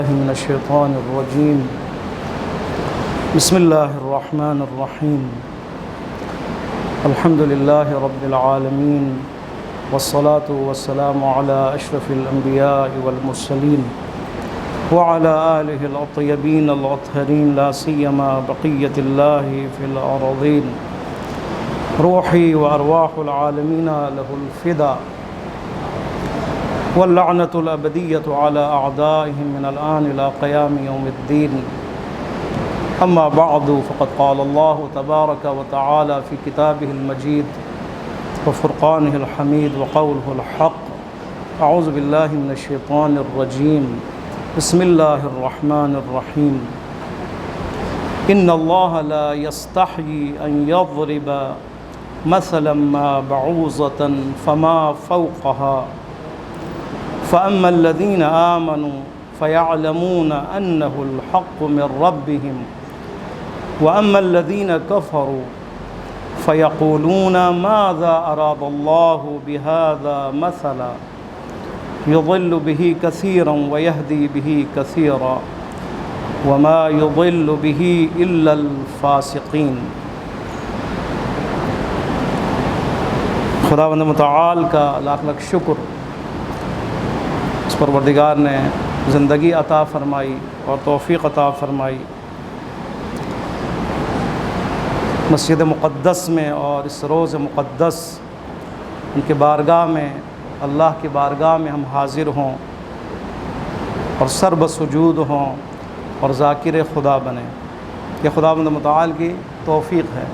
من الشيطان الرجيم بسم الله الرحمن الرحيم الحمد لله رب العالمين والصلاة والسلام على أشرف الأنبياء والمرسلين وعلى آله الطيبين الأطهرين لا سيما بقية الله في الأرضين روحي وأرواح العالمين له الفداء واللعنة الأبدية على أعدائهم من الآن إلى قيام يوم الدين أما بعد فقد قال الله تبارك وتعالى في كتابه المجيد وفرقانه الحميد وقوله الحق أعوذ بالله من الشيطان الرجيم بسم الله الرحمن الرحيم إن الله لا يستحيي أن يضرب مثلا ما بعوضة فما فوقها فأما الذين آمنوا فيعلمون أنه الحق من ربهم وأما الذين كفروا فيقولون ماذا أراد الله بهذا مثلا يضل به كثيرا ويهدي به كثيرا وما يضل به إلا الفاسقين۔ خداوند متعال کا لاکھ لاکھ شکر، اس پروردگار نے زندگی عطا فرمائی اور توفیق عطا فرمائی، مسجد مقدس میں اور اس روز مقدس ان کے بارگاہ میں، اللہ کی بارگاہ میں ہم حاضر ہوں اور سر بسجود ہوں اور ذاکر خدا بنیں۔ یہ خداوند متعال کی توفیق ہے،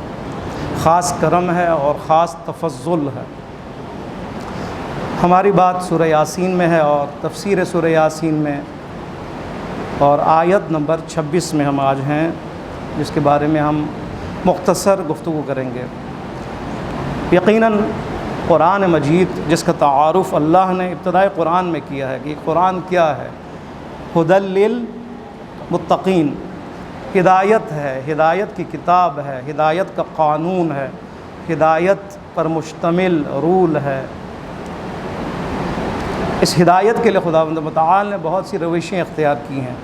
خاص کرم ہے اور خاص تفضل ہے۔ ہماری بات سورہ یاسین میں ہے اور تفسیر سورہ یاسین میں، اور آیت نمبر 26 میں ہم آج ہیں، جس کے بارے میں ہم مختصر گفتگو کریں گے۔ یقیناً قرآن مجید جس کا تعارف اللہ نے ابتدائے قرآن میں کیا ہے کہ قرآن کیا ہے، ھدی للمتقین، ہدایت ہے، ہدایت کی کتاب ہے، ہدایت کا قانون ہے، ہدایت پر مشتمل رول ہے۔ اس ہدایت کے لیے خداوند متعال نے بہت سی روشیں اختیار کی ہیں،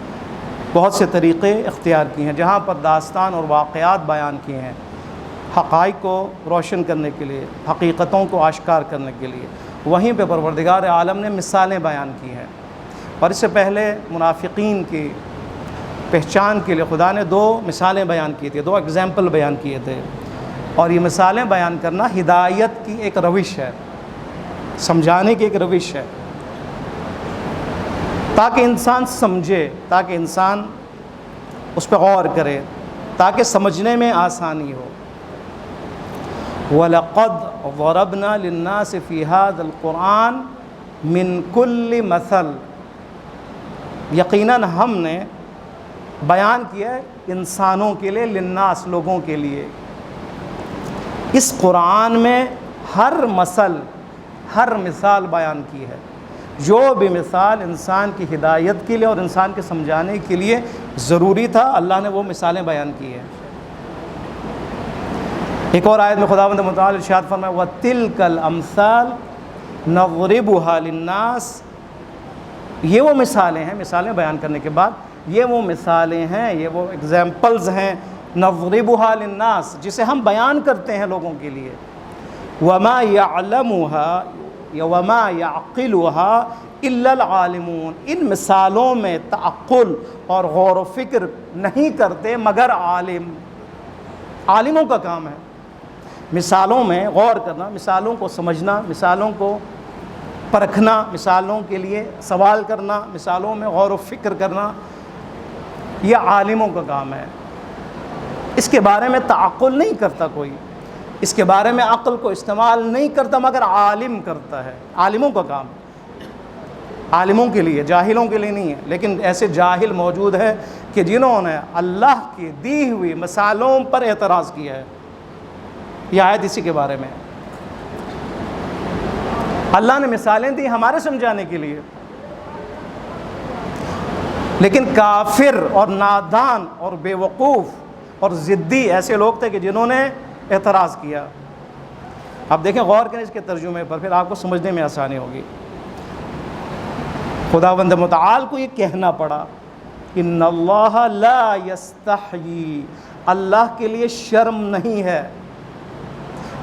بہت سے طریقے اختیار کیے ہیں، جہاں پر داستان اور واقعات بیان کیے ہیں، حقائق کو روشن کرنے کے لیے، حقیقتوں کو آشکار کرنے کے لیے۔ وہیں پہ پروردگار عالم نے مثالیں بیان کی ہیں، اور اس سے پہلے منافقین کی پہچان کے لیے خدا نے 2 مثالیں بیان کی تھیں، 2 ایگزامپل بیان کیے تھے، اور یہ مثالیں بیان کرنا ہدایت کی ایک روش ہے، سمجھانے کی ایک روش ہے، تاکہ انسان سمجھے، تاکہ انسان اس پہ غور کرے، تاکہ سمجھنے میں آسانی ہو۔ وَلَقَدْ ضَرَبْنَا لِلنَّاسِ فِي هَذَا الْقُرْآنِ مِنْ كُلِّ مَثَلٍ، یقیناً ہم نے بیان کیا ہے انسانوں کے لیے، للناس، لوگوں کے لیے، اس قرآن میں ہر مثال بیان کی ہے۔ جو بھی مثال انسان کی ہدایت کے لیے اور انسان کے سمجھانے کے لیے ضروری تھا، اللہ نے وہ مثالیں بیان کی ہیں۔ ایک اور آیت میں خداوند متعال ارشاد فرمایا وَتِلْكَ الْأَمْثَالُ نَضْرِبُهَا لِلنَّاسِ، یہ وہ مثالیں ہیں، مثالیں بیان کرنے کے بعد یہ وہ مثالیں ہیں، یہ وہ ایگزامپلز ہیں، نَضْرِبُهَا لِلنَّاسِ، جسے ہم بیان کرتے ہیں لوگوں کے لیے۔ وَمَا يَعْلَمُهَا وَمَا يَعْقِلُهَا إِلَّا الْعَالِمُونَ، ان مثالوں میں تعقل اور غور و فکر نہیں کرتے مگر عالموں کا کام ہے۔ مثالوں میں غور کرنا، مثالوں کو سمجھنا، مثالوں کو پرکھنا، مثالوں کے لیے سوال کرنا، مثالوں میں غور و فکر کرنا، یہ عالموں کا کام ہے۔ اس کے بارے میں تعقل نہیں کرتا کوئی، اس کے بارے میں عقل کو استعمال نہیں کرتا مگر عالم کرتا ہے، عالموں کا کام، عالموں کے لیے، جاہلوں کے لیے نہیں ہے۔ لیکن ایسے جاہل موجود ہیں کہ جنہوں نے اللہ کی دی ہوئی مثالوں پر اعتراض کیا ہے۔ یہ آیت اسی کے بارے میں، اللہ نے مثالیں دی ہمارے سمجھانے کے لیے، لیکن کافر اور نادان اور بے وقوف اور ضدی ایسے لوگ تھے کہ جنہوں نے اعتراض کیا۔ اب دیکھیں، غور کریں اس کے ترجمے پر، پھر آپ کو سمجھنے میں آسانی ہوگی۔ خداوند متعال کو یہ کہنا پڑا ان اللہ لا یستحیی، اللہ کے لیے شرم نہیں ہے،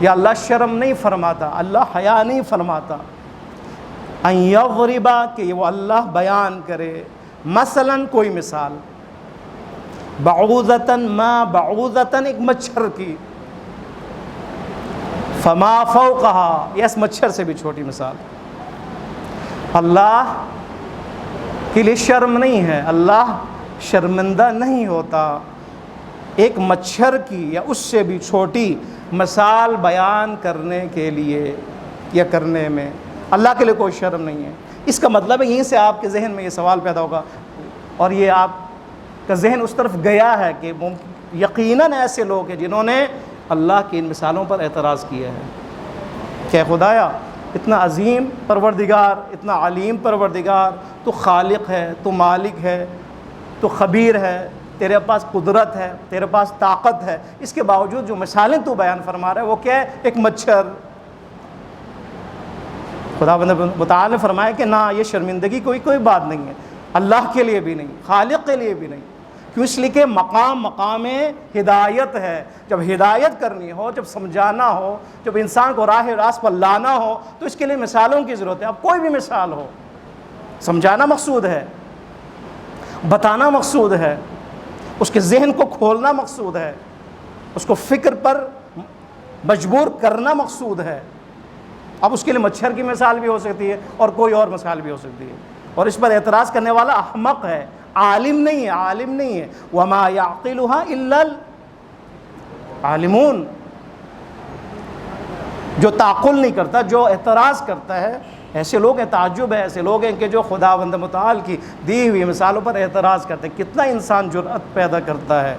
یا اللہ شرم نہیں فرماتا، اللہ حیا نہیں فرماتا، ان یضرب، کہ وہ اللہ بیان کرے، مثلا کوئی مثال، بعوضۃ ما بعوضۃ، ایک مچھر کی، فما فوقہا، یا اس مچھر سے بھی چھوٹی مثال۔ اللہ کے لیے شرم نہیں ہے، اللہ شرمندہ نہیں ہوتا، ایک مچھر کی یا اس سے بھی چھوٹی مثال بیان کرنے کے لیے یا کرنے میں اللہ کے لیے کوئی شرم نہیں ہے۔ اس کا مطلب ہے یہیں سے آپ کے ذہن میں یہ سوال پیدا ہوگا، اور یہ آپ کا ذہن اس طرف گیا ہے کہ یقیناً ایسے لوگ ہیں جنہوں نے اللہ کی ان مثالوں پر اعتراض کیا ہے کہ خدایا اتنا عظیم پروردگار، اتنا علیم پروردگار، تو خالق ہے، تو مالک ہے، تو خبیر ہے، تیرے پاس قدرت ہے، تیرے پاس طاقت ہے، اس کے باوجود جو مثالیں تو بیان فرما رہا ہے وہ کیا ہے؟ ایک مچھر۔ خداوند متعال نے فرمایا کہ نہ، یہ شرمندگی کوئی بات نہیں ہے، اللہ کے لیے بھی نہیں، خالق کے لیے بھی نہیں۔ کیوں؟ اس لیے کہ مقام ہدایت ہے، جب ہدایت کرنی ہو، جب سمجھانا ہو، جب انسان کو راہ راست پر لانا ہو تو اس کے لیے مثالوں کی ضرورت ہے۔ اب کوئی بھی مثال ہو، سمجھانا مقصود ہے، بتانا مقصود ہے، اس کے ذہن کو کھولنا مقصود ہے، اس کو فکر پر مجبور کرنا مقصود ہے۔ اب اس کے لیے مچھر کی مثال بھی ہو سکتی ہے اور کوئی اور مثال بھی ہو سکتی ہے، اور اس پر اعتراض کرنے والا احمق ہے، عالم نہیں ہے، عالم نہیں ہے۔ وَمَا يَعْقِلُهَا إِلَّا الْعَالِمُونَ، جو تعقل نہیں کرتا، جو اعتراض کرتا ہے، ایسے لوگ ہیں، تعجب ہے، ایسے لوگ ہیں کہ جو خداوند متعال کی دی ہوئی مثالوں پر اعتراض کرتے ہیں۔ کتنا انسان جرأت پیدا کرتا ہے،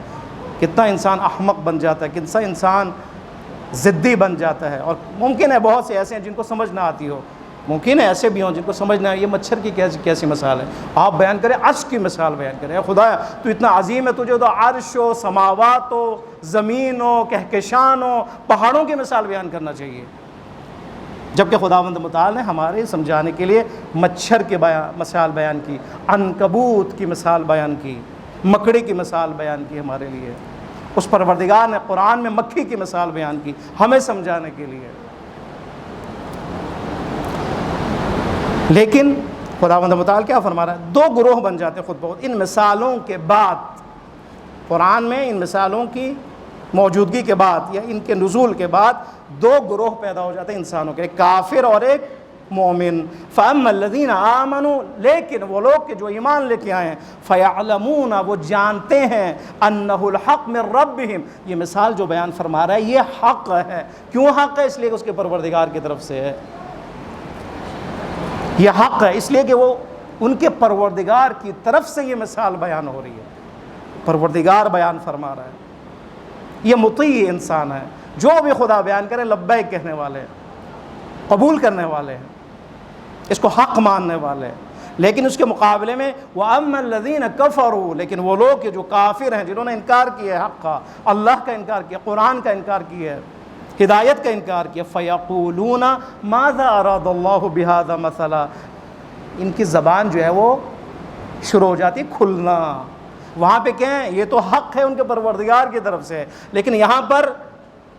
کتنا انسان احمق بن جاتا ہے، کتنا انسان ضدی بن جاتا ہے۔ اور ممکن ہے بہت سے ایسے ہیں جن کو سمجھ نہ آتی ہو، ممکن ہے ایسے بھی ہوں جن کو سمجھ نہ آئے، یہ مچھر کی کیسی مثال ہے، آپ بیان کریں، عرش کی مثال بیان کریں۔ اے خدایا تو اتنا عظیم ہے، تجھے تو عرش ہو، سماوات ہو، زمین ہو، کہکشان ہو، پہاڑوں کی مثال بیان کرنا چاہیے، جبکہ خداوند متعال نے ہمارے سمجھانے کے لیے مچھر کی مثال بیان کی، عنکبوت کی مثال بیان کی، مکڑی کی مثال بیان کی ہمارے لیے۔ اس پروردگار نے قرآن میں مکھی کی مثال بیان کی ہمیں سمجھانے کے لیے۔ لیکن خداوند متعال کیا فرما رہا ہے؟ دو گروہ بن جاتے ہیں خود بخود ان مثالوں کے بعد، قرآن میں ان مثالوں کی موجودگی کے بعد یا ان کے نزول کے بعد دو گروہ پیدا ہو جاتے ہیں انسانوں کے، ایک کافر اور ایک مومن۔ فَأَمَّا الَّذِينَ آمَنُوا، لیکن وہ لوگ کہ جو ایمان لے کے آئے ہیں، فَيَعْلَمُونَ، وہ جانتے ہیں، أَنَّهُ الْحَقُّ مِنْ رَبِّهِمْ، یہ مثال جو بیان فرما رہا ہے یہ حق ہے۔ کیوں حق ہے؟ اس لیے کہ اس کے پروردگار کی طرف سے ہے۔ یہ حق ہے اس لیے کہ وہ ان کے پروردگار کی طرف سے یہ مثال بیان ہو رہی ہے، پروردگار بیان فرما رہا ہے۔ یہ مطیع انسان ہے، جو بھی خدا بیان کرے لبیک کہنے والے ہیں، قبول کرنے والے ہیں، اس کو حق ماننے والے ہیں۔ لیکن اس کے مقابلے میں وَأَمَّا الَّذِينَ كَفَرُوا، لیکن وہ لوگ کہ جو کافر ہیں، جنہوں نے انکار کیا ہے حق کا، اللہ کا انکار کیا، قرآن کا انکار کیا ہے، ہدایت کا انکار کیا، فَيَقُولُونَ مَاذَا أَرَادَ اللَّهُ بِهَذَا مَثَلًا، ان کی زبان جو ہے وہ شروع ہو جاتی کھلنا۔ وہاں پہ کہیں یہ تو حق ہے ان کے پروردگار کی طرف سے، لیکن یہاں پر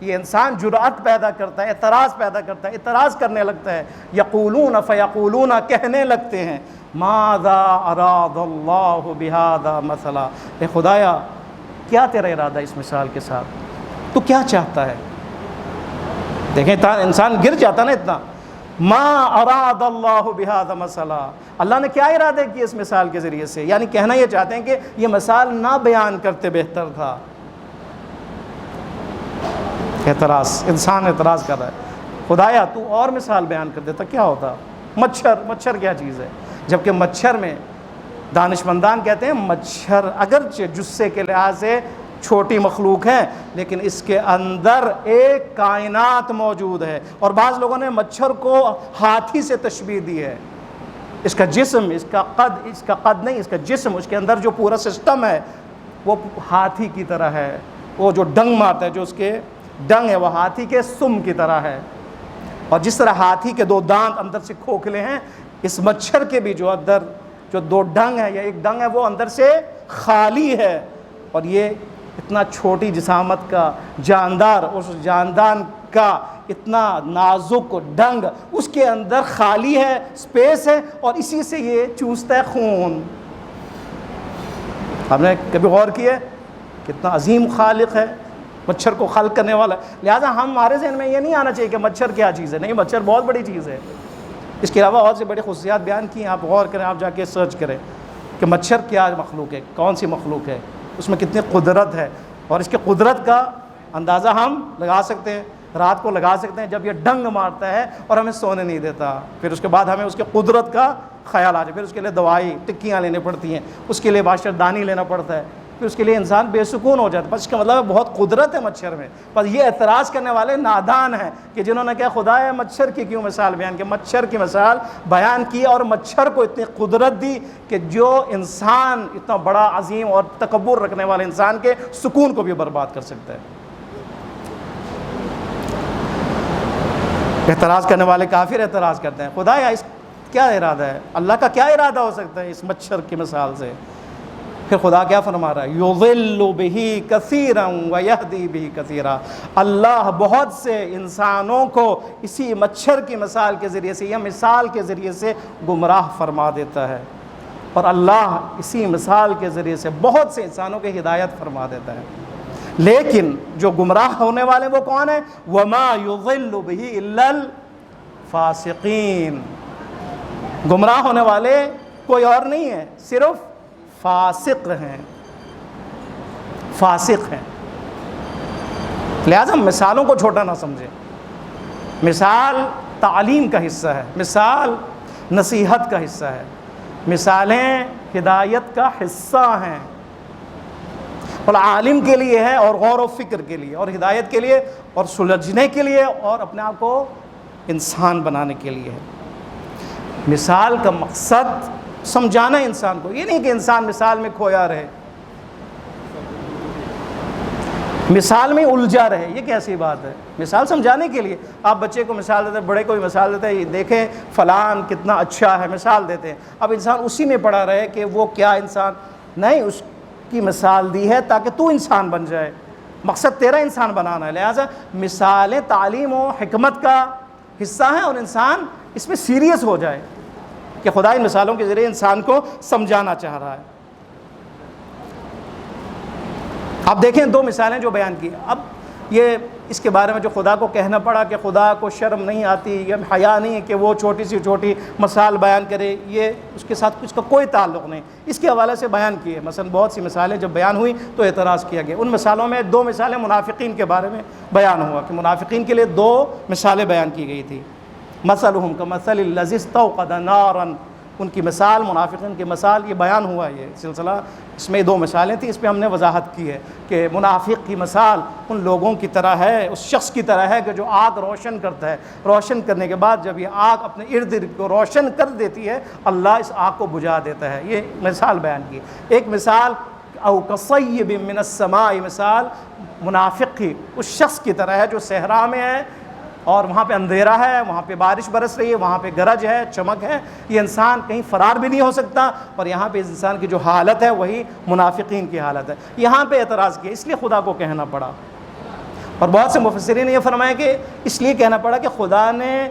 یہ انسان جرأت پیدا کرتا ہے، اعتراض پیدا کرتا ہے، اعتراض کرنے لگتا ہے۔ یقولون، فیقولون، کہنے لگتے ہیں، ماذا اراد اللہ بہذا مثلا، اے خدایا کیا تیرا ارادہ اس مثال کے ساتھ، تو کیا چاہتا ہے؟ دیکھیں انسان گر جاتا نا اتنا، ما اراد اللہ بہذا مثلا، اللہ نے کیا ارادہ کیا اس مثال کے ذریعے سے؟ یعنی کہنا یہ چاہتے ہیں کہ یہ مثال نہ بیان کرتے بہتر تھا۔ اعتراض، انسان اعتراض کر رہا ہے، خدایا تو اور مثال بیان کر دیتا کیا ہوتا؟ مچھر کیا چیز ہے؟ جبکہ مچھر میں دانشمندان کہتے ہیں مچھر اگرچہ جثے کے لحاظ سے چھوٹی مخلوق ہے لیکن اس کے اندر ایک کائنات موجود ہے، اور بعض لوگوں نے مچھر کو ہاتھی سے تشبیہ دی ہے۔ اس کا جسم، اس کا قد نہیں، اس کا جسم، اس کے اندر جو پورا سسٹم ہے وہ ہاتھی کی طرح ہے، وہ جو ڈنگ مارتا ہے، جو اس کے ڈنگ ہے وہ ہاتھی کے سم کی طرح ہے، اور جس طرح ہاتھی کے دو دانت اندر سے کھوکھلے ہیں، اس مچھر کے بھی جو اندر جو جو دو ڈنگ ہے یا ایک ڈنگ ہے وہ اندر سے خالی ہے، اور یہ اتنا چھوٹی جسامت کا جاندار، اس جاندان کا اتنا نازک ڈنگ اس کے اندر خالی ہے، سپیس ہے، اور اسی سے یہ چوستا ہے خون۔ آپ نے کبھی غور کیا کتنا عظیم خالق ہے، مچھر کو خلق کرنے والا ہے۔ لہٰذا ہمارے ذہن میں یہ نہیں آنا چاہیے کہ مچھر کیا چیز ہے، نہیں، مچھر بہت بڑی چیز ہے۔ اس کے علاوہ اور سے بڑی خصوصیات بیان کی ہیں، آپ غور کریں، آپ جا کے سرچ کریں کہ مچھر کیا مخلوق ہے، کون سی مخلوق ہے، اس میں کتنی قدرت ہے، اور اس کی قدرت کا اندازہ ہم لگا سکتے ہیں، رات کو لگا سکتے ہیں جب یہ ڈنگ مارتا ہے اور ہمیں سونے نہیں دیتا، پھر اس کے بعد ہمیں اس کی قدرت کا خیال آ جائے، پھر اس کے لیے دوائی ٹکیاں لینے پڑتی ہیں، اس کے لیے باشردانی لینا پڑتا ہے، پھر اس کے لیے انسان بے سکون ہو جاتا ہے۔ بس اس کا مطلب ہے بہت قدرت ہے مچھر میں۔ بس یہ اعتراض کرنے والے نادان ہیں کہ جنہوں نے کہا خدا ہے مچھر کی کیوں مثال بیان کی، مچھر کی مثال بیان کی اور مچھر کو اتنی قدرت دی کہ جو انسان اتنا بڑا عظیم اور تکبر رکھنے والے انسان کے سکون کو بھی برباد کر سکتا ہے۔ اعتراض کرنے والے کافر اعتراض کرتے ہیں خدا یا اس کیا ارادہ ہے، اللہ کا کیا ارادہ ہو سکتا ہے اس مچھر کی مثال سے؟ پھر خدا کیا فرما رہا ہے، یضل بہ کثیرا ویہدی بہ کثیرا، اللہ بہت سے انسانوں کو اسی مچھر کی مثال کے ذریعے سے یا مثال کے ذریعے سے گمراہ فرما دیتا ہے، اور اللہ اسی مثال کے ذریعے سے بہت سے انسانوں کی ہدایت فرما دیتا ہے۔ لیکن جو گمراہ ہونے والے وہ کون ہیں؟ وما یضل بہ الا الفاسقین، گمراہ ہونے والے کوئی اور نہیں ہے، صرف فاسق ہیں، فاسق ہیں۔ لہذا مثالوں کو چھوٹا نہ سمجھیں، مثال تعلیم کا حصہ ہے، مثال نصیحت کا حصہ ہے، مثالیں ہدایت کا حصہ ہیں، اور عالم کے لیے ہے اور غور و فکر کے لیے اور ہدایت کے لیے اور سلجھنے کے لیے اور اپنے آپ کو انسان بنانے کے لیے ہے۔ مثال کا مقصد سمجھانا انسان کو، یہ نہیں کہ انسان مثال میں کھویا رہے، مثال میں الجھا رہے، یہ کیسی بات ہے؟ مثال سمجھانے کے لیے آپ بچے کو مثال دیتے ہیں، بڑے کو بھی مثال دیتے ہیں، دیکھیں فلان کتنا اچھا ہے، مثال دیتے ہیں، اب انسان اسی میں پڑا رہے کہ وہ کیا انسان نہیں، اس کی مثال دی ہے تاکہ تو انسان بن جائے، مقصد تیرا انسان بنانا ہے۔ لہٰذا مثالیں تعلیم و حکمت کا حصہ ہیں، اور انسان اس میں سیریس ہو جائے کہ خدا ان مثالوں کے ذریعے انسان کو سمجھانا چاہ رہا ہے۔ آپ دیکھیں دو مثالیں جو بیان کی، اب یہ اس کے بارے میں جو خدا کو کہنا پڑا کہ خدا کو شرم نہیں آتی یا حیا نہیں کہ وہ چھوٹی سی چھوٹی مثال بیان کرے، یہ اس کے ساتھ اس کا کوئی تعلق نہیں، اس کے حوالے سے بیان کیے۔ مثلا بہت سی مثالیں جب بیان ہوئی تو اعتراض کیا گیا، ان مثالوں میں دو مثالیں منافقین کے بارے میں بیان ہوا کہ منافقین کے لیے دو مثالیں بیان کی گئی تھی، مثلہم کمثل الذی استوقد نارا، ان کی مثال، منافقین کی مثال، یہ بیان ہوا یہ سلسلہ، اس میں دو مثالیں تھیں، اس پہ ہم نے وضاحت کی ہے کہ منافق کی مثال ان لوگوں کی طرح ہے، اس شخص کی طرح ہے کہ جو آگ روشن کرتا ہے، روشن کرنے کے بعد جب یہ آگ اپنے ارد گرد کو روشن کر دیتی ہے اللہ اس آگ کو بجھا دیتا ہے، یہ مثال بیان کی۔ ایک مثال او کصیب من السماء، مثال منافق کی اس شخص کی طرح ہے جو صحرا میں ہے اور وہاں پہ اندھیرا ہے، وہاں پہ بارش برس رہی ہے، وہاں پہ گرج ہے، چمک ہے، یہ انسان کہیں فرار بھی نہیں ہو سکتا، اور یہاں پہ اس انسان کی جو حالت ہے وہی منافقین کی حالت ہے۔ یہاں پہ اعتراض کیا، اس لیے خدا کو کہنا پڑا، اور بہت سے مفسرین نے یہ فرمایا کہ اس لیے کہنا پڑا کہ خدا نے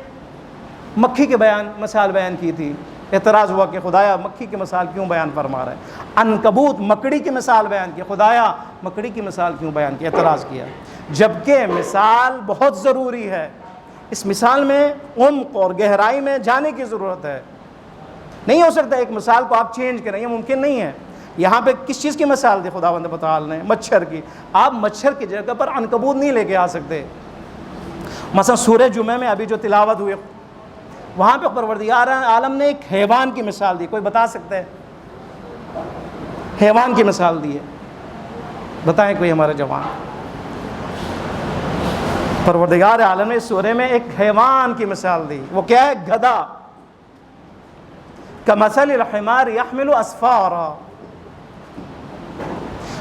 مکھی کے مثال بیان کی تھی، اعتراض ہوا کہ خدایا مکھی کی مثال کیوں بیان فرما رہا ہے، عنکبوت مکڑی کی مثال بیان کی، خدایا مکڑی کی مثال کیوں بیان کی، اعتراض کیا، جبکہ مثال بہت ضروری ہے، اس مثال میں عمق اور گہرائی میں جانے کی ضرورت ہے، نہیں ہو سکتا ایک مثال کو آپ چینج کریں، یہ ممکن نہیں ہے۔ یہاں پہ کس چیز کی مثال دی خداوند متعال نے؟ مچھر کی، آپ مچھر کی جگہ پر عنکبوت نہیں لے کے آ سکتے۔ مثلا سورہ جمعہ میں ابھی جو تلاوت ہوئی وہاں پہ پروردگار عالم نے ایک حیوان کی مثال دی، کوئی بتا سکتا ہے؟ حیوان کی مثال دی ہے، بتائیں کوئی ہمارے جوان۔ پروردگار عالم نے اس سورہ میں ایک حیوان کی مثال دی، وہ کیا ہے؟ گدھا، کمثل الحمار یحمل اسفارا،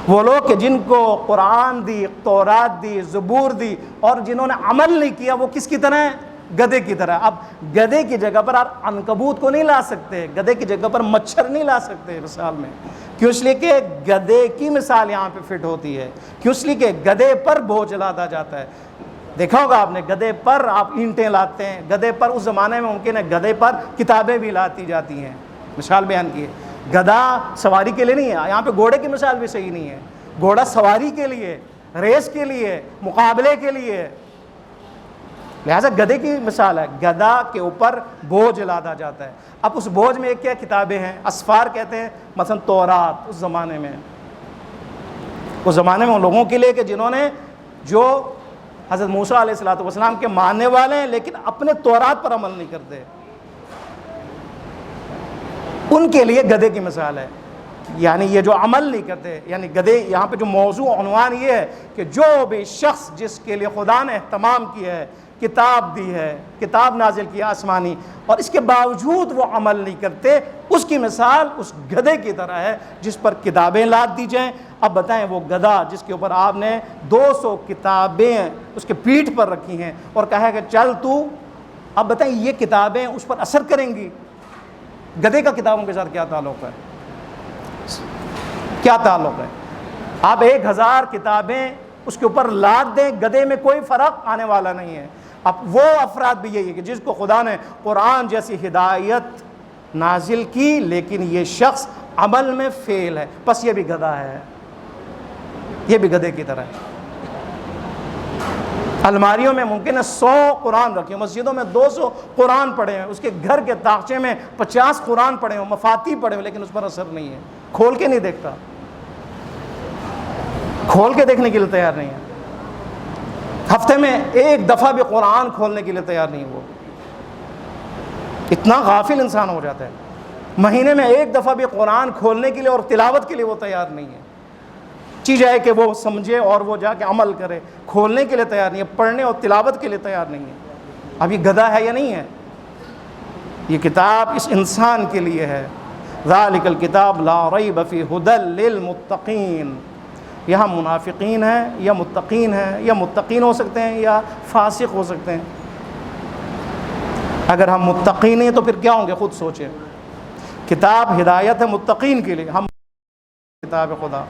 وہ لوگ کہ جن کو قرآن دی، تورات دی، زبور دی اور جنہوں نے عمل نہیں کیا وہ کس کی طرح ہیں؟ گدھے کی طرح. اب گدھے کی جگہ پر آپ عنکبوت کو نہیں لا سکتے, گدھے کی جگہ پر مچھر نہیں لا سکتے مثال میں. کیوں؟ اس لیے کہ گدھے کی مثال یہاں پہ فٹ ہوتی ہے. کیوں؟ اس لیے کہ گدھے پر بوجھ لادا جاتا ہے. دیکھا ہوگا آپ نے, گدھے پر آپ اینٹیں لاتے ہیں, گدھے پر اس زمانے میں ممکن ہے گدھے پر کتابیں بھی لاتی جاتی ہیں. مثال بیان کی ہے. گدھا سواری کے لیے نہیں ہے. یہاں پہ گھوڑے کی مثال بھی صحیح نہیں ہے. گھوڑا سواری کے لیے, ریس کے لیے, مقابلے کے لیے. لہٰذا گدھے کی مثال ہے, گدھا کے اوپر بوجھ لادا جاتا ہے. اب اس بوجھ میں کیا کتابیں ہیں, اسفار کہتے ہیں, مثلا تورات. اس زمانے میں ان لوگوں کے لیے کہ جنہوں نے, جو حضرت موسیٰ علیہ السلام کے ماننے والے ہیں لیکن اپنے تورات پر عمل نہیں کرتے, ان کے لیے گدھے کی مثال ہے. یعنی یہ جو عمل نہیں کرتے, یعنی گدھے, یہاں پہ جو موضوع عنوان یہ ہے کہ جو بھی شخص جس کے لیے خدا نے اہتمام کیا ہے, کتاب دی ہے, کتاب نازل کیا آسمانی, اور اس کے باوجود وہ عمل نہیں کرتے, اس کی مثال اس گدھے کی طرح ہے جس پر کتابیں لاد دی جائیں. اب بتائیں وہ گدھا جس کے اوپر آپ نے 200 کتابیں اس کے پیٹھ پر رکھی ہیں اور کہا ہے کہ چل تو, اب بتائیں یہ کتابیں اس پر اثر کریں گی؟ گدھے کا کتابوں کے ساتھ کیا تعلق ہے؟ کیا تعلق ہے؟ آپ 1000 کتابیں اس کے اوپر لاد دیں, گدھے میں کوئی فرق آنے والا نہیں ہے. اب وہ افراد بھی یہی ہے کہ جس کو خدا نے قرآن جیسی ہدایت نازل کی لیکن یہ شخص عمل میں فیل ہے, بس یہ بھی گدھا ہے, یہ بھی گدھے کی طرح ہے. الماریوں میں ممکن ہے 100 قرآن رکھے ہوں, مسجدوں میں 200 قرآن پڑھے ہیں, اس کے گھر کے تاخچے میں 50 قرآن پڑھے ہوں, مفاتیح پڑھے ہوں, لیکن اس پر اثر نہیں ہے. کھول کے نہیں دیکھتا, کھول کے دیکھنے کے لیے تیار نہیں ہے. ہفتے میں 1 دفعہ بھی قرآن کھولنے کے لیے تیار نہیں. وہ اتنا غافل انسان ہو جاتا ہے. مہینے میں 1 دفعہ بھی قرآن کھولنے کے لیے اور تلاوت کے لیے وہ تیار نہیں ہے. چیز ہے کہ وہ سمجھے اور وہ جا کے عمل کرے, کھولنے کے لیے تیار نہیں ہے, پڑھنے اور تلاوت کے لیے تیار نہیں ہے. اب یہ گدھا ہے یا نہیں ہے؟ یہ کتاب اس انسان کے لیے ہے. ذالک الکتاب لا ریب فیہ ھدی للمتقین. یہاں منافقین ہیں یا متقین ہیں, یا متقین ہو سکتے ہیں یا فاسق ہو سکتے ہیں. اگر ہم متقین ہیں تو پھر کیا ہوں گے خود سوچیں. کتاب ہدایت ہے متقین کے لیے, ہم کتاب خدا.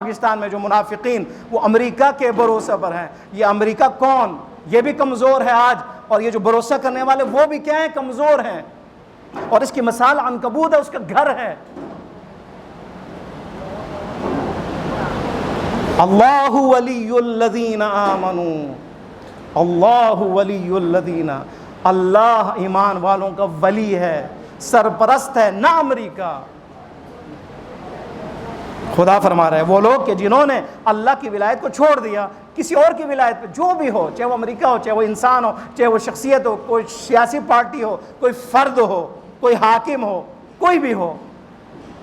پاکستان میں جو منافقین وہ امریکہ کے بھروسے پر ہیں. یہ امریکہ کون؟ یہ بھی کمزور ہے آج, اور یہ جو بھروسہ کرنے والے وہ بھی کیا ہیں؟ کمزور ہیں. اور اس کی مثال عنکبوت ہے, اس کا گھر ہے. اللہ ولی الذین آمنوا, اللہ ولی الذین, اللہ ایمان والوں کا ولی ہے, سرپرست ہے, نہ امریکہ. خدا فرما رہا ہے وہ لوگ کہ جنہوں نے اللہ کی ولایت کو چھوڑ دیا کسی اور کی ولایت پہ, جو بھی ہو, چاہے وہ امریکہ ہو, چاہے وہ انسان ہو, چاہے وہ شخصیت ہو, کوئی سیاسی پارٹی ہو, کوئی فرد ہو, کوئی حاکم ہو, کوئی بھی ہو,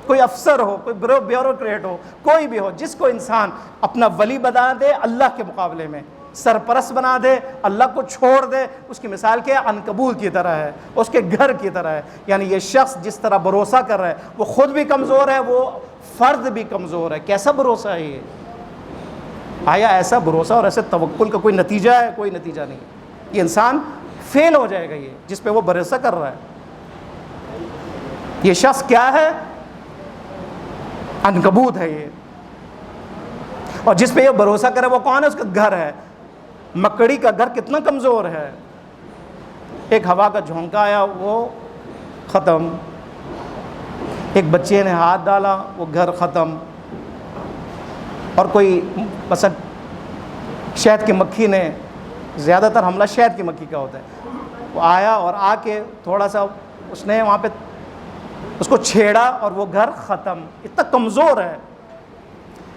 کوئی افسر ہو, کوئی بیوروکریٹ ہو, کوئی بھی ہو, جس کو انسان اپنا ولی بنا دے اللہ کے مقابلے میں, سرپرست بنا دے، اللہ کو چھوڑ دے، اس کی مثال کیا ہے؟ عنکبوت کی طرح ہے، اس کے گھر کی طرح ہے۔ یعنی یہ شخص جس طرح بھروسہ کر رہا ہے وہ خود بھی کمزور ہے، وہ فرد بھی کمزور ہے۔ کیسا بھروسہ ہے یہ؟ آیا ایسا بھروسہ اور ایسے توکل کا کوئی نتیجہ ہے؟ کوئی نتیجہ نہیں ہے۔ یہ انسان فیل ہو جائے گا، یہ جس پہ وہ بھروسہ کر رہا ہے۔ یہ شخص کیا ہے؟ عنکبوت ہے یہ۔ اور جس پہ یہ بھروسہ کرے وہ کون ہے؟ اس کا گھر ہے۔ مکڑی کا گھر کتنا کمزور ہے، ایک ہوا کا جھونکا آیا وہ ختم، ایک بچے نے ہاتھ ڈالا وہ گھر ختم، اور کوئی مثلا شہد کی مکھی نے، زیادہ تر حملہ شہد کی مکھی کا ہوتا ہے، وہ آیا اور آ کے تھوڑا سا اس نے وہاں پہ اس کو چھیڑا اور وہ گھر ختم۔ اتنا کمزور ہے۔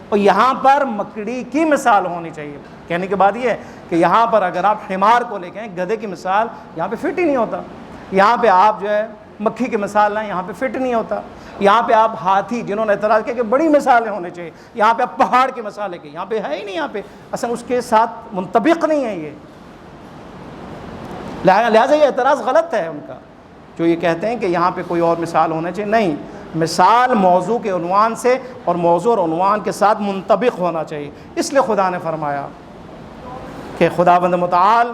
اور یہاں پر مکڑی کی مثال ہونی چاہیے۔ کہنے کے بعد یہ ہے کہ یہاں پر اگر آپ حمار کو لے کے گدھے کی مثال، یہاں پہ فٹ ہی نہیں ہوتا۔ یہاں پہ آپ جو ہے مکھی کی مثال لائیں، یہاں پہ فٹ نہیں ہوتا۔ یہاں پہ آپ ہاتھی، جنہوں نے اعتراض کیا کہ بڑی مثالیں ہونے چاہیے، یہاں پہ آپ پہاڑ کی مثال لے کے، یہاں پہ ہے ہی نہیں، یہاں پہ اصل اس کے ساتھ منطبق نہیں ہے یہ۔ لہٰذا یہ اعتراض غلط ہے ان کا، جو یہ کہتے ہیں کہ یہاں پہ کوئی اور مثال ہونا چاہیے۔ نہیں، مثال موضوع کے عنوان سے اور موضوع اور عنوان کے ساتھ منطبق ہونا چاہیے۔ اس لیے خدا نے فرمایا کہ خداوند متعال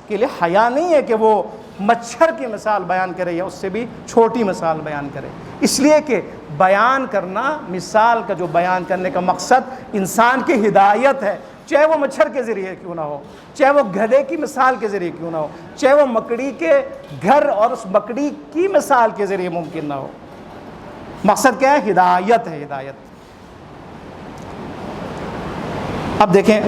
کے لیے حیا نہیں ہے کہ وہ مچھر کی مثال بیان کرے یا اس سے بھی چھوٹی مثال بیان کرے، اس لیے کہ بیان کرنا، مثال کا جو بیان کرنے کا مقصد انسان کی ہدایت ہے، چاہے وہ مچھر کے ذریعے کیوں نہ ہو، چاہے وہ گدھے کی مثال کے ذریعے کیوں نہ ہو، چاہے وہ مکڑی کے گھر اور اس مکڑی کی مثال کے ذریعے ممکن نہ ہو۔ مقصد کیا ہے؟ ہدایت ہے، ہدایت۔ اب دیکھیں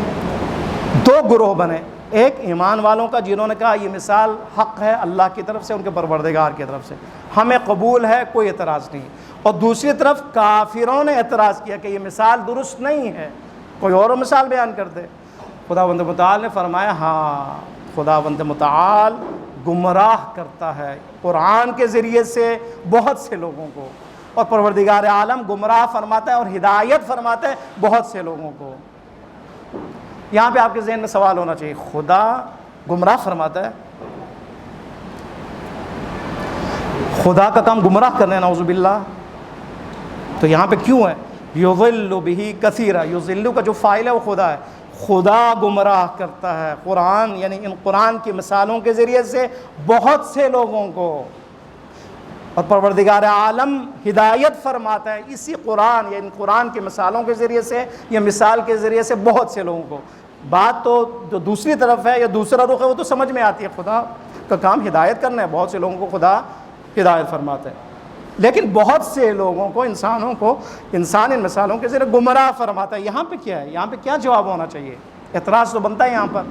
دو گروہ بنے، ایک ایمان والوں کا جنہوں نے کہا یہ مثال حق ہے اللہ کی طرف سے، ان کے پروردگار کی طرف سے، ہمیں قبول ہے، کوئی اعتراض نہیں، اور دوسری طرف کافروں نے اعتراض کیا کہ یہ مثال درست نہیں ہے، کوئی اور مثال بیان کر دے۔ خداوند متعال نے فرمایا ہاں، خداوند متعال گمراہ کرتا ہے قرآن کے ذریعے سے بہت سے لوگوں کو، اور پروردگار عالم گمراہ فرماتا ہے اور ہدایت فرماتا ہے بہت سے لوگوں کو۔ یہاں پہ آپ کے ذہن میں سوال ہونا چاہیے، خدا گمراہ فرماتا ہے؟ خدا کا کام گمراہ کرنا ہے، نعوذ باللہ، تو یہاں پہ کیوں ہے؟ یضل بہ کثیرا، یضل کا جو فاعل ہے وہ خدا ہے، خدا گمراہ کرتا ہے قرآن، یعنی ان قرآن کی مثالوں کے ذریعے سے بہت سے لوگوں کو، اور پروردگار عالم ہدایت فرماتا ہے اسی قرآن، یا ان قرآن کی مثالوں کے ذریعے سے یا مثال کے ذریعے سے بہت سے لوگوں کو۔ بات تو جو دوسری طرف ہے یا دوسرا رخ ہے وہ تو سمجھ میں آتی ہے، خدا کا کام ہدایت کرنا ہے، بہت سے لوگوں کو خدا ہدایت فرماتا ہے، لیکن بہت سے لوگوں کو، انسانوں کو، انسان ان مثالوں کے ذریعے گمراہ فرماتا ہے۔ یہاں پہ کیا ہے؟ یہاں پہ کیا جواب ہونا چاہیے؟ اعتراض تو بنتا ہے یہاں پر،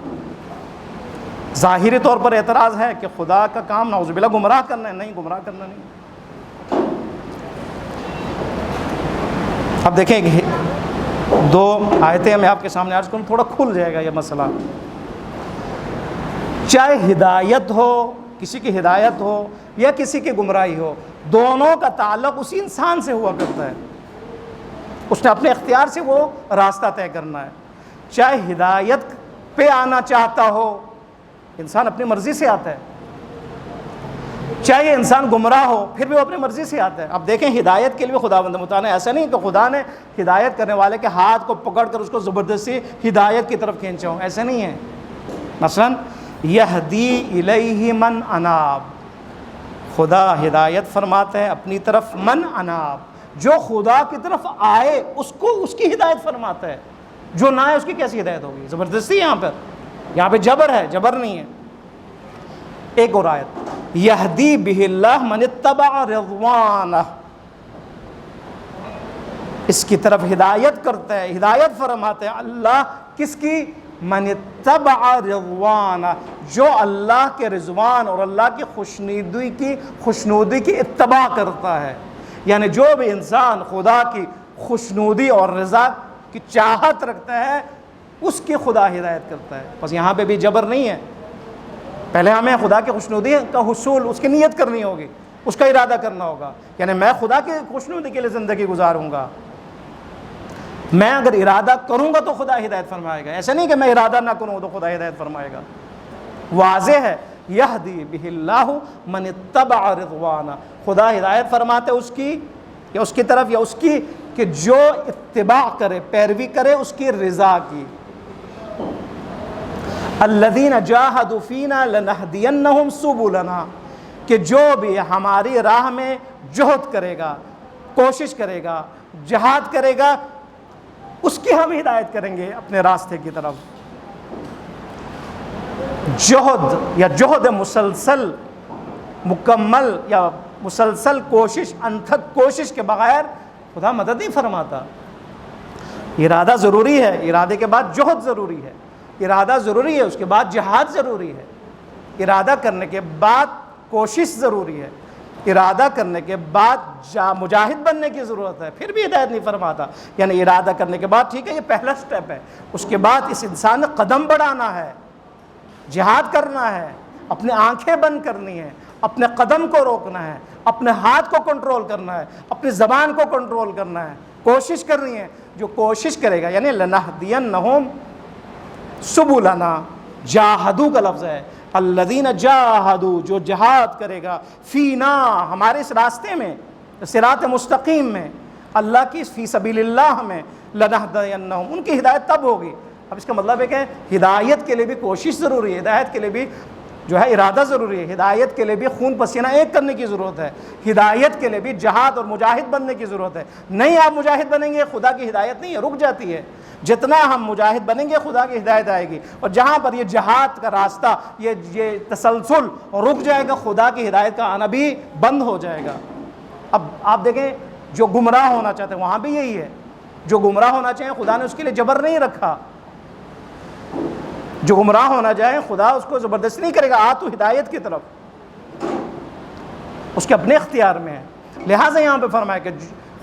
ظاہری طور پر اعتراض ہے کہ خدا کا کام نعوذ باللہ گمراہ کرنا ہے، نہیں، گمراہ کرنا نہیں۔ اب دیکھیں دو آیتیں میں آپ کے سامنے عرض کروں، تھوڑا کھل جائے گا یہ مسئلہ۔ چاہے ہدایت ہو، کسی کی ہدایت ہو یا کسی کی گمراہی ہو، دونوں کا تعلق اسی انسان سے ہوا کرتا ہے، اس نے اپنے اختیار سے وہ راستہ طے کرنا ہے۔ چاہے ہدایت پہ آنا چاہتا ہو، انسان اپنی مرضی سے آتا ہے، چاہے انسان گمراہ ہو پھر بھی وہ اپنی مرضی سے آتا ہے۔ اب دیکھیں ہدایت کے لیے خداوند متعال نے ایسا نہیں کہ خدا نے ہدایت کرنے والے کے ہاتھ کو پکڑ کر اس کو زبردستی ہدایت کی طرف کھینچا ہوں، ایسا نہیں ہے۔ مثلا یہدی الیہ من اناب، خدا ہدایت فرماتا ہے اپنی طرف من اناب، جو خدا کی طرف آئے اس کو اس کی ہدایت فرماتا ہے، جو نہ آئے اس کی کیسی ہدایت ہوگی؟ زبردستی یہاں پہ جبر ہے، جبر نہیں ہے۔ ایک اور آیت، یہدی بہ اللہ من اتبع رضوانہ، اس کی طرف ہدایت کرتا ہے، ہدایت فرماتا ہے اللہ کس کی؟ من اتبع رضوانہ، جو اللہ کے رضوان اور اللہ کی خوشنودی کی اتباع کرتا ہے، یعنی جو بھی انسان خدا کی خوشنودی اور رضا کی چاہت رکھتا ہے اس کی خدا ہدایت کرتا ہے۔ بس یہاں پہ بھی جبر نہیں ہے، پہلے ہمیں خدا کی خوشنودی کا حصول، اس کی نیت کرنی ہوگی، اس کا ارادہ کرنا ہوگا، یعنی میں خدا کی خوشنودی کے لیے زندگی گزاروں گا۔ میں اگر ارادہ کروں گا تو خدا ہدایت فرمائے گا، ایسا نہیں کہ میں ارادہ نہ کروں تو خدا ہدایت فرمائے گا۔ واضح ہے، یہدی بہ اللہ من اتبع رضوانہ، خدا ہدایت فرماتے اس کی یا اس کی طرف یا اس کی کہ جو اتباع کرے، پیروی کرے اس کی رضا کی۔ الذین جاہدوا فینا لنہدینہم سبلنا، کہ جو بھی ہماری راہ میں جہد کرے گا، کوشش کرے گا، جہاد کرے گا، اس کی ہم ہدایت کریں گے اپنے راستے کی طرف۔ جہد یا جہد مسلسل، مکمل یا مسلسل کوشش، انتھک کوشش کے بغیر خدا مدد نہیں فرماتا۔ ارادہ ضروری ہے، ارادے کے بعد جہد ضروری ہے، ارادہ ضروری ہے، اس کے بعد جہاد ضروری ہے، ارادہ کرنے کے بعد کوشش ضروری ہے، ارادہ کرنے کے بعد مجاہد بننے کی ضرورت ہے، پھر بھی ہدایت نہیں فرماتا۔ یعنی ارادہ کرنے کے بعد ٹھیک ہے، یہ پہلا سٹیپ ہے، اس کے بعد اس انسان نے قدم بڑھانا ہے، جہاد کرنا ہے، اپنی آنکھیں بند کرنی ہے، اپنے قدم کو روکنا ہے، اپنے ہاتھ کو کنٹرول کرنا ہے، اپنی زبان کو کنٹرول کرنا ہے، کوشش کرنی ہے۔ جو کوشش کرے گا، یعنی لنہدینہم سبلنا، جاہدو کا لفظ ہے، الذین جاہدوا، جو جہاد کرے گا، فینا، ہمارے اس راستے میں، صراط مستقیم میں، اللہ کی فی سبیل اللہ میں، لنہدینہم، ان کی ہدایت تب ہوگی۔ اب اس کا مطلب ہے کہ ہدایت کے لیے بھی کوشش ضروری ہے، ہدایت کے لیے بھی جو ہے ارادہ ضروری ہے، ہدایت کے لیے بھی خون پسینہ ایک کرنے کی ضرورت ہے، ہدایت کے لیے بھی جہاد اور مجاہد بننے کی ضرورت ہے۔ نہیں آپ مجاہد بنیں گے، خدا کی ہدایت نہیں ہے، رک جاتی ہے۔ جتنا ہم مجاہد بنیں گے خدا کی ہدایت آئے گی، اور جہاں پر یہ جہاد کا راستہ، یہ تسلسل رک جائے گا، خدا کی ہدایت کا آنا بھی بند ہو جائے گا۔ اب آپ دیکھیں، جو گمراہ ہونا چاہتے ہیں وہاں بھی یہی ہے، جو گمراہ ہونا چاہیں خدا نے اس کے لیے جبر نہیں رکھا، جو گمراہ ہونا چاہے خدا اس کو زبردستی نہیں کرے گا، آ تو ہدایت کی طرف، اس کے اپنے اختیار میں ہے۔ لہٰذا یہاں پہ فرمایا کہ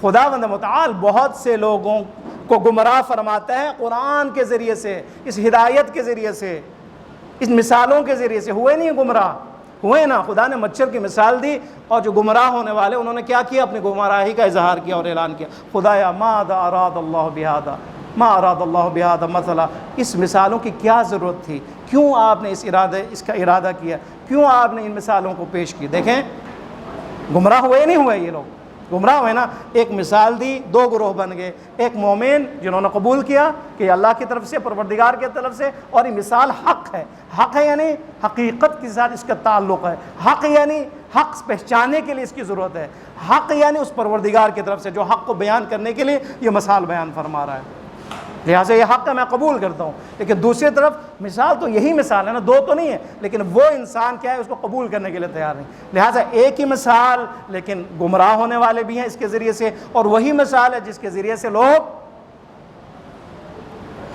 خداوند متعال بہت سے لوگوں کو گمراہ فرماتا ہے قرآن کے ذریعے سے، اس ہدایت کے ذریعے سے، اس مثالوں کے ذریعے سے۔ ہوئے نہیں گمراہ، ہوئے نا، خدا نے مچھر کی مثال دی، اور جو گمراہ ہونے والے انہوں نے کیا کیا؟ اپنی گمراہی کا اظہار کیا اور اعلان کیا، خدایا ماذا اراد اللہ بہذا، ما اراد اللہ بہذا مثلا، اس مثالوں کی کیا ضرورت تھی؟ کیوں آپ نے اس کا ارادہ کیا؟ کیوں آپ نے ان مثالوں کو پیش کی؟ دیکھیں، گمراہ ہوئے نہیں ہوئے، یہ لوگ گمراہ ہوئے نا۔ ایک مثال دی، دو گروہ بن گئے، ایک مومن جنہوں نے قبول کیا کہ اللہ کی طرف سے، پروردگار کی طرف سے، اور یہ مثال حق ہے۔ حق ہے یعنی حقیقت کے ساتھ اس کا تعلق ہے، حق یعنی حق پہچاننے کے لیے اس کی ضرورت ہے، حق یعنی اس پروردگار کی طرف سے جو حق کو بیان کرنے کے لیے یہ مثال بیان فرما رہا ہے، لہٰذا یہ حق ہے، میں قبول کرتا ہوں۔ لیکن دوسری طرف مثال تو یہی مثال ہے نا، دو تو نہیں ہے، لیکن وہ انسان کیا ہے، اس کو قبول کرنے کے لیے تیار نہیں۔ لہٰذا ایک ہی مثال، لیکن گمراہ ہونے والے بھی ہیں اس کے ذریعے سے، اور وہی مثال ہے جس کے ذریعے سے لوگ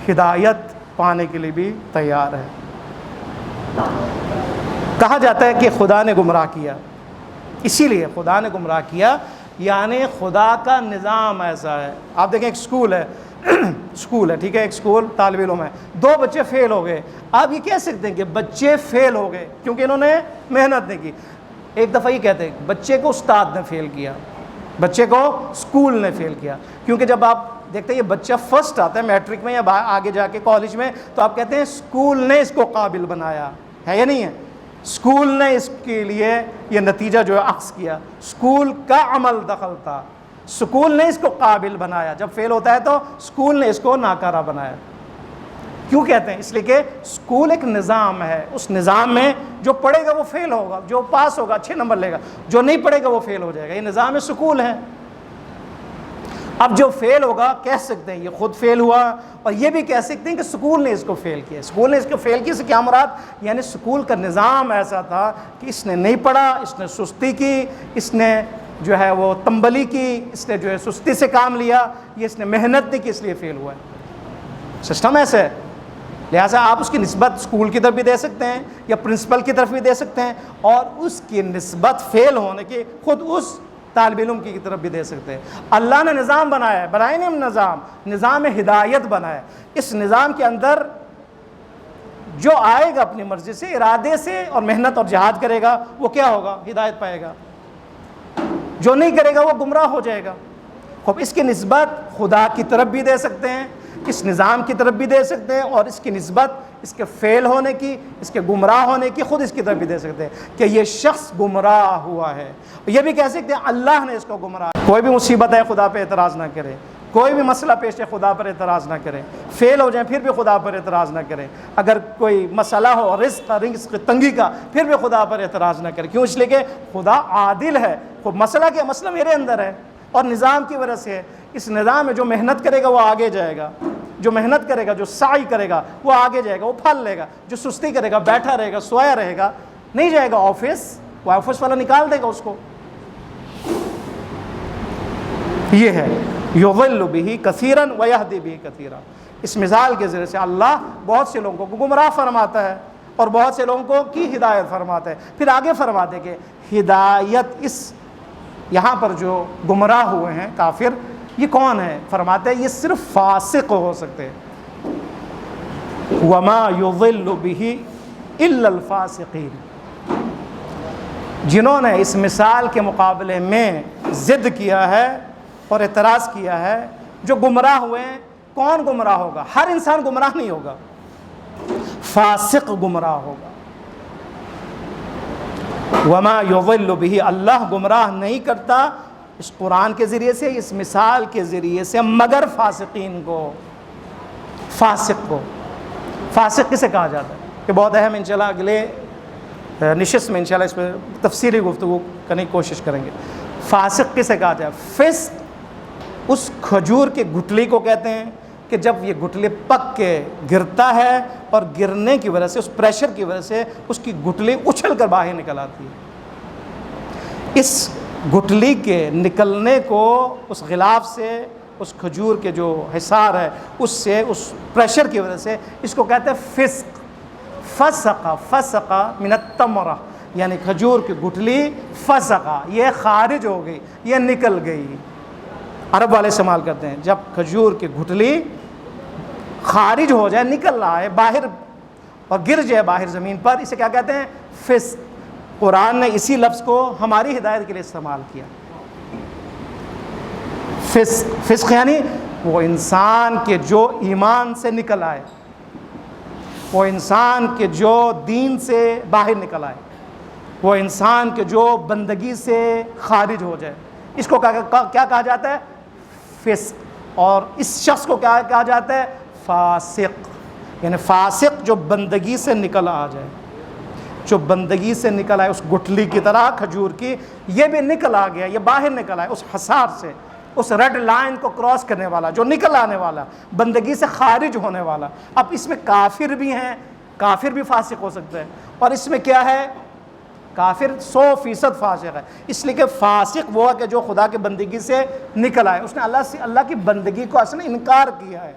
ہدایت پانے کے لیے بھی تیار ہے۔ کہا جاتا ہے کہ خدا نے گمراہ کیا، اسی لیے خدا نے گمراہ کیا، یعنی خدا کا نظام ایسا ہے۔ آپ دیکھیں، ایک اسکول ہے، اسکول ہے، ٹھیک ہے، ایک اسکول، طالب علم ہے، دو بچے فیل ہو گئے۔ آپ یہ کہہ سکتے ہیں کہ بچے فیل ہو گئے کیونکہ انہوں نے محنت نہیں کی؟ ایک دفعہ یہ کہتے ہیں بچے کو استاد نے فیل کیا، بچے کو اسکول نے فیل کیا، کیونکہ جب آپ دیکھتے ہیں یہ بچہ فرسٹ آتا ہے میٹرک میں یا آگے جا کے کالج میں، تو آپ کہتے ہیں اسکول نے اس کو قابل بنایا ہے یا نہیں ہے؟ اسکول نے اس کے لیے یہ نتیجہ جو ہے اخذ کیا، اسکول کا عمل دخل تھا، اسکول نے اس کو قابل بنایا۔ جب فیل ہوتا ہے تو اسکول نے اس کو ناکارہ بنایا۔ کیوں کہتے ہیں؟ اس لیے کہ اسکول ایک نظام ہے، اس نظام میں جو پڑھے گا وہ فیل ہوگا، جو پاس ہوگا اچھے نمبر لے گا، جو نہیں پڑھے گا وہ فیل ہو جائے گا۔ یہ نظام اسکول ہے۔ اب جو فیل ہوگا کہہ سکتے ہیں یہ خود فیل ہوا، اور یہ بھی کہہ سکتے ہیں کہ اسکول نے اس کو فیل کیا۔ اسکول نے اس کو فیل کیا سے کیا مراد؟ یعنی اسکول کا نظام ایسا تھا کہ اس نے نہیں پڑھا، اس نے سستی کی، اس نے جو ہے وہ تنبلی کی، اس نے جو ہے سستی سے کام لیا، یہ اس نے محنت نہیں کی، اس لیے فیل ہوا ہے۔ سسٹم ایسے ہے، لہٰذا آپ اس کی نسبت اسکول کی طرف بھی دے سکتے ہیں یا پرنسپل کی طرف بھی دے سکتے ہیں، اور اس کی نسبت فیل ہونے کی خود اس طالب علم کی طرف بھی دے سکتے ہیں۔ اللہ نے نظام بنایا ہے، بنائے نہیں ہم نظام ہدایت بنایا ہے۔ اس نظام کے اندر جو آئے گا اپنی مرضی سے، ارادے سے اور محنت اور جہاد کرے گا، وہ کیا ہوگا؟ ہدایت پائے گا۔ جو نہیں کرے گا وہ گمراہ ہو جائے گا۔ خوب اس کی نسبت خدا کی طرف بھی دے سکتے ہیں، اس نظام کی طرف بھی دے سکتے ہیں، اور اس کی نسبت اس کے فیل ہونے کی، اس کے گمراہ ہونے کی خود اس کی طرف بھی دے سکتے ہیں کہ یہ شخص گمراہ ہوا ہے۔ یہ بھی کہہ سکتے ہیں اللہ نے اس کو گمراہ۔ کوئی بھی مصیبت ہے خدا پہ اعتراض نہ کرے، کوئی بھی مسئلہ پیش ہے خدا پر اعتراض نہ کرے، فیل ہو جائیں پھر بھی خدا پر اعتراض نہ کرے، اگر کوئی مسئلہ ہو رزق تنگی کا پھر بھی خدا پر اعتراض نہ کرے۔ کیوں؟ اس لیے کہ خدا عادل ہے۔ خود مسئلہ کیا؟ مسئلہ میرے اندر ہے اور نظام کی وجہ سے ہے۔ اس نظام میں جو محنت کرے گا وہ آگے جائے گا، جو محنت کرے گا، جو سعی کرے گا وہ آگے جائے گا، وہ پھل لے گا۔ جو سستی کرے گا، بیٹھا رہے گا، سویا رہے گا، نہیں جائے گا آفس، وہ آفس والا نکال دے گا اس کو۔ یہ ہے یضل بہ کثیرا ویہدی بہ کثیرا۔ اس مثال کے ذریعے سے اللہ بہت سے لوگوں کو گمراہ فرماتا ہے اور بہت سے لوگوں کی ہدایت فرماتا ہے۔ پھر آگے فرماتے کہ ہدایت اس یہاں پر جو گمراہ ہوئے ہیں کافر، یہ کون ہے؟ فرماتے ہیں یہ صرف فاسق ہو سکتے ہیں۔ وما یضل بہ الا الفاسقین۔ جنہوں نے اس مثال کے مقابلے میں ضد کیا ہے اور اعتراض کیا ہے، جو گمراہ ہوئے ہیں۔ کون گمراہ ہوگا؟ ہر انسان گمراہ نہیں ہوگا، فاسق گمراہ ہوگا۔ وما یضل بہ، اللہ گمراہ نہیں کرتا اس قرآن کے ذریعے سے، اس مثال کے ذریعے سے، مگر فاسقین کو۔ فاسق کو، فاسق کسے کہا جاتا ہے؟ کہ بہت اہم، انشاءاللہ اگلے نشست میں انشاءاللہ اس پہ تفصیلی گفتگو کرنے کی کوشش کریں گے۔ فاسق کسے کہا جاتا ہے؟ فسق اس کھجور کے گٹلی کو کہتے ہیں کہ جب یہ گٹلی پک کے گرتا ہے اور گرنے کی وجہ سے، اس پریشر کی وجہ سے اس کی گٹلی اچھل کر باہر نکل آتی ہے۔ اس گٹلی کے نکلنے کو، اس غلاف سے، اس کھجور کے جو حصار ہے اس سے، اس پریشر کی وجہ سے اس کو کہتے ہیں فسق۔ فسق من التمرہ، یعنی کھجور کی گٹلی فسق، یہ خارج ہو گئی، یہ نکل گئی۔ عرب والے استعمال کرتے ہیں جب کھجور کی گٹلی خارج ہو جائے، نکل رہا ہے باہر اور گر جائے باہر زمین پر، اسے کیا کہتے ہیں؟ فسق۔ قرآن نے اسی لفظ کو ہماری ہدایت کے لیے استعمال کیا۔ فسق یعنی وہ انسان کے جو ایمان سے نکل آئے، وہ انسان کے جو دین سے باہر نکل آئے، وہ انسان کے جو بندگی سے خارج ہو جائے، اس کو کیا کہا جاتا ہے؟ فسق۔ اور اس شخص کو کیا کہا جاتا ہے؟ فاسق۔ یعنی فاسق جو بندگی سے نکل آ جائے، جو بندگی سے نکل آئے، اس گٹھلی کی طرح کھجور کی، یہ بھی نکل آ گیا، یہ باہر نکل آئے اس حصار سے، اس ریڈ لائن کو کراس کرنے والا، جو نکل آنے والا، بندگی سے خارج ہونے والا۔ اب اس میں کافر بھی ہیں، کافر بھی فاسق ہو سکتا ہے، اور اس میں کیا ہے؟ کافر 100% فاسق ہے، اس لیے کہ فاسق وہ ہے کہ جو خدا کی بندگی سے نکل آئے، اس نے اللہ کی بندگی کو اصلا انکار کیا ہے،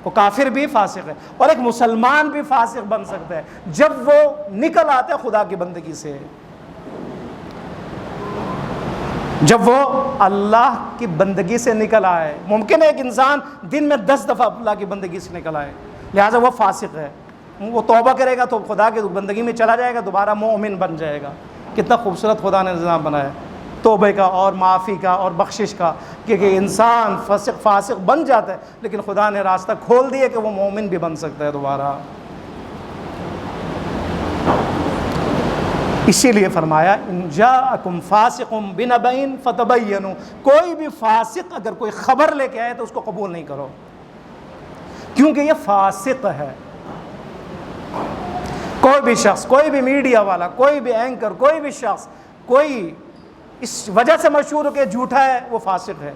وہ کافر بھی فاسق ہے۔ اور ایک مسلمان بھی فاسق بن سکتا ہے جب وہ نکل آتا ہے خدا کی بندگی سے، جب وہ اللہ کی بندگی سے نکل آئے۔ ممکن ہے ایک انسان دن میں 10 دفعہ اللہ کی بندگی سے نکل آئے، لہٰذا وہ فاسق ہے۔ وہ توبہ کرے گا تو خدا کی بندگی میں چلا جائے گا، دوبارہ مومن بن جائے گا۔ کتنا خوبصورت خدا نے نظام بنایا توبہ کا اور معافی کا اور بخشش کا، کہ انسان فاسق بن جاتا ہے لیکن خدا نے راستہ کھول دیا کہ وہ مومن بھی بن سکتا ہے دوبارہ۔ اسی لیے فرمایا ان جاءکم فاسق بنبأ فتبینوا، کوئی بھی فاسق اگر کوئی خبر لے کے آئے تو اس کو قبول نہیں کرو، کیونکہ یہ فاسق ہے۔ کوئی بھی شخص، کوئی بھی میڈیا والا، کوئی بھی اینکر، کوئی بھی شخص، کوئی اس وجہ سے مشہور ہو کہ جھوٹا ہے، وہ فاسق ہے۔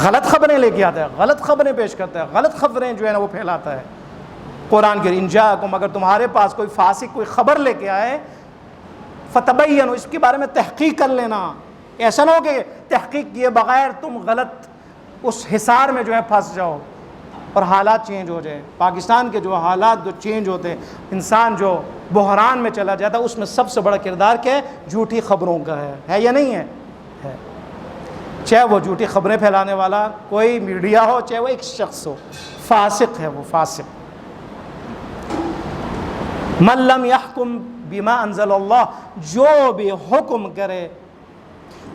غلط خبریں لے کے آتا ہے، غلط خبریں پیش کرتا ہے، غلط خبریں جو ہے نا وہ پھیلاتا ہے۔ قرآن کے ان جاءکم، اگر تمہارے پاس کوئی فاسق کوئی خبر لے کے آئے، فتبینوا، اس کے بارے میں تحقیق کر لینا۔ ایسا نہ ہو کہ تحقیق کیے بغیر تم غلط اس حصار میں جو ہے پھنس جاؤ اور حالات چینج ہو جائے۔ پاکستان کے جو حالات جو چینج ہوتے ہیں، انسان جو بحران میں چلا جاتا ہے، اس میں سب سے بڑا کردار کیا ہے؟ جھوٹی خبروں کا ہے یا نہیں ہے؟ ہے۔ چاہے وہ جھوٹی خبریں پھیلانے والا کوئی میڈیا ہو، چاہے وہ ایک شخص ہو، فاسق ہے وہ، فاسق۔ من لم يحكم بما انزل اللہ، جو بھی حکم کرے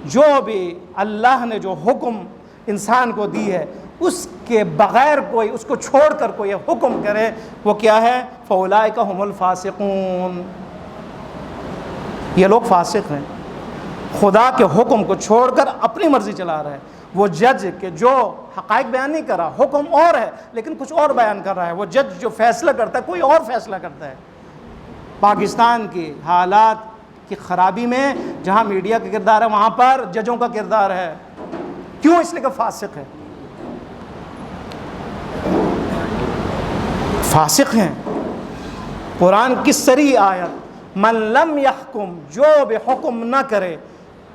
جو بھی اللہ نے جو حکم انسان کو دی ہے اس کے بغیر کوئی اس کو چھوڑ کر کوئی حکم کرے وہ کیا ہے؟ فَأُولَٰئِكَ هُمُ الْفَاسِقُونَ، یہ لوگ فاسق ہیں، خدا کے حکم کو چھوڑ کر اپنی مرضی چلا رہا ہے۔ وہ جج کہ جو حقائق بیان نہیں کر رہا، حکم اور ہے لیکن کچھ اور بیان کر رہا ہے، وہ جج جو فیصلہ کرتا ہے کوئی اور فیصلہ کرتا ہے۔ پاکستان کی حالات کی خرابی میں جہاں میڈیا کا کردار ہے وہاں پر ججوں کا کردار ہے۔ کیوں؟ اس لیے کہ فاسق ہے، فاسق ہیں۔ قرآن کی صریح آیت، من لم یحکم، جو بھی حکم نہ کرے،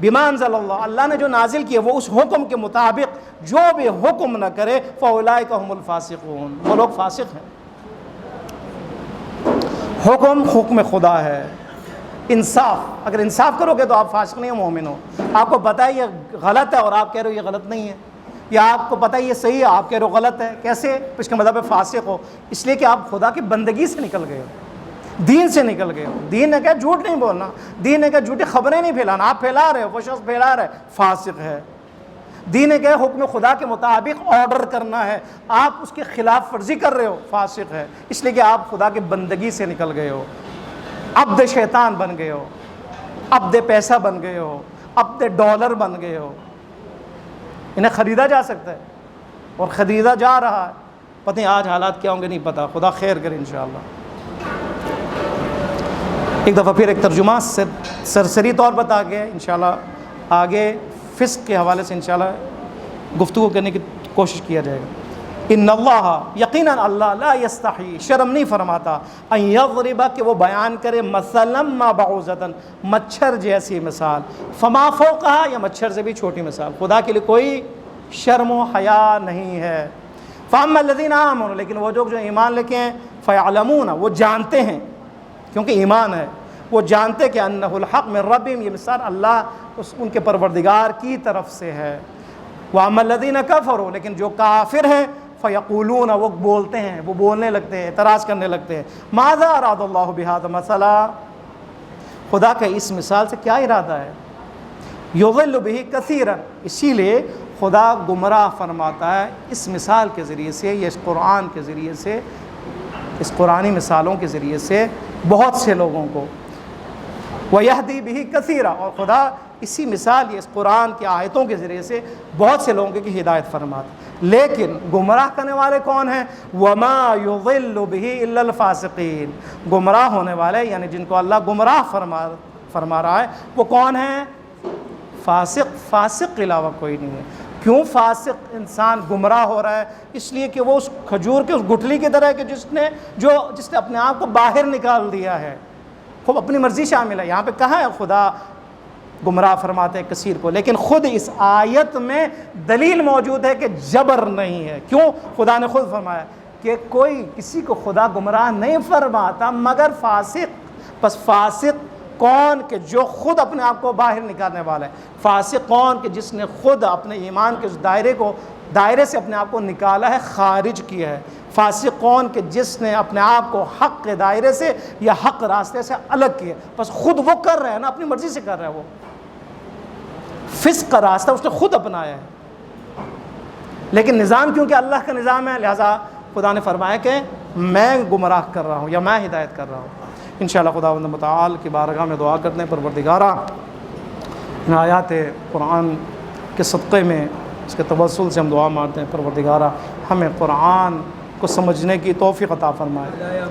بما انزل اللہ، اللہ نے جو نازل کیا وہ اس حکم کے مطابق جو بھی حکم نہ کرے، فاولئک هم الفاسقون، وہ لوگ فاسق ہیں۔ حکم خدا ہے، انصاف، اگر انصاف کرو گے تو آپ فاسق نہیں ہو، مومن ہو۔ آپ کو پتہ ہے یہ غلط ہے اور آپ کہہ رہے ہو یہ غلط نہیں ہے، یا آپ کو پتہ ہے یہ صحیح ہے آپ کہہ رہے ہو غلط ہے، کیسے؟ اس کا مطلب ہے فاسق ہو، اس لیے کہ آپ خدا کی بندگی سے نکل گئے ہو، دین سے نکل گئے ہو۔ دین نے کہا جھوٹ نہیں بولنا، دین نے کہا جھوٹی خبریں نہیں پھیلانا، آپ پھیلا رہے ہو، وہ شخص پھیلا رہا ہے، فاسق ہے۔ دین نے کہا حکم خدا کے مطابق آرڈر کرنا ہے، آپ اس کی خلاف ورزی کر رہے ہو، فاسق ہے، اس لیے کہ آپ خدا کی بندگی سے نکل گئے ہو، عبد شیطان بن گئے ہو، عبد پیسہ بن گئے ہو، عبد ڈالر بن گئے ہو۔ انہیں خریدا جا سکتا ہے اور خریدا جا رہا ہے، پتہ نہیں آج حالات کیا ہوں گے نہیں پتہ، خدا خیر کرے انشاءاللہ۔ ایک دفعہ پھر ایک ترجمہ سرسری طور بتا کے انشاءاللہ آگے فسق کے حوالے سے انشاءاللہ گفتگو کرنے کی کوشش کیا جائے گا۔ ان اللہ، یقیناً اللہ، لا یستحی، شرم نہیں فرماتا، ان یضرب، کہ وہ بیان کرے، مثلا ما بعوضۃ، مچھر جیسی مثال، فما فوقہا، یا مچھر سے بھی چھوٹی مثال۔ خدا کے لیے کوئی شرم و حیا نہیں ہے۔ فاما الذین آمنوا، لیکن وہ جو ایمان لے کے ہیں، فیعلمون، وہ جانتے ہیں، کیونکہ ایمان ہے، وہ جانتے کہ انہ الحق من ربہم، یہ مثال اللہ ان کے پروردگار کی طرف سے ہے۔ واما الذین کفروا، لیکن جو کافر ہیں، فیقولون، وہ بولتے ہیں، وہ بولنے لگتے ہیں، اعتراض کرنے لگتے ہیں، ماذا اراد اللہ بہذا مثلا، خدا کا اس مثال سے کیا ارادہ ہے؟ یضل بہ کثیرا، اسی لیے خدا گمراہ فرماتا ہے اس مثال کے ذریعے سے، یہ اس قرآن کے ذریعے سے، اس قرآنی مثالوں کے ذریعے سے بہت سے لوگوں کو، وَيَهْدِي بِهِ كَثِيرًا، اور خدا اسی مثال، یہ اس قرآن کی آیتوں کے ذریعے سے بہت سے لوگوں کی ہدایت فرماتا۔ لیکن گمراہ کرنے والے کون ہیں؟ وَمَا يُضِلُّ بِهِ إِلَّا الْفَاسِقِينَ، گمراہ ہونے والے یعنی جن کو اللہ گمراہ فرما رہا ہے وہ کون ہیں؟ فاسق، فاسق کے علاوہ کوئی نہیں ہے۔ کیوں فاسق انسان گمراہ ہو رہا ہے؟ اس لیے کہ وہ اس کھجور کے اس گٹھلی کی طرح ہے کہ جس نے اپنے آپ کو باہر نکال دیا ہے، خوب اپنی مرضی شامل ہے۔ یہاں پہ کہاں ہے خدا گمراہ فرماتے ہیں کثیر کو، لیکن خود اس آیت میں دلیل موجود ہے کہ جبر نہیں ہے۔ کیوں؟ خدا نے خود فرمایا کہ کوئی کسی کو خدا گمراہ نہیں فرماتا مگر فاسق۔ پس فاسق کون؟ کہ جو خود اپنے آپ کو باہر نکالنے والا ہے۔ فاسق کون؟ کہ جس نے خود اپنے ایمان کے اس دائرے سے اپنے آپ کو نکالا ہے، خارج کیا ہے۔ فاسق کون؟ کہ جس نے اپنے آپ کو حق کے دائرے سے یا حق راستے سے الگ کیا، بس خود وہ کر رہا ہے نا، اپنی مرضی سے کر رہا ہے، وہ فسق کا راستہ اس نے خود اپنایا ہے۔ لیکن نظام کیونکہ اللہ کا نظام ہے، لہٰذا خدا نے فرمایا کہ میں گمراہ کر رہا ہوں یا میں ہدایت کر رہا ہوں۔ انشاءاللہ خداوند متعال کی بارگاہ میں دعا کرتے ہیں، پروردگارہ ان آیات قرآن کے صدقے میں، اس کے توسل سے ہم دعا مانتے ہیں، پروردگارہ ہمیں قرآن کو سمجھنے کی توفیق عطا فرمائے۔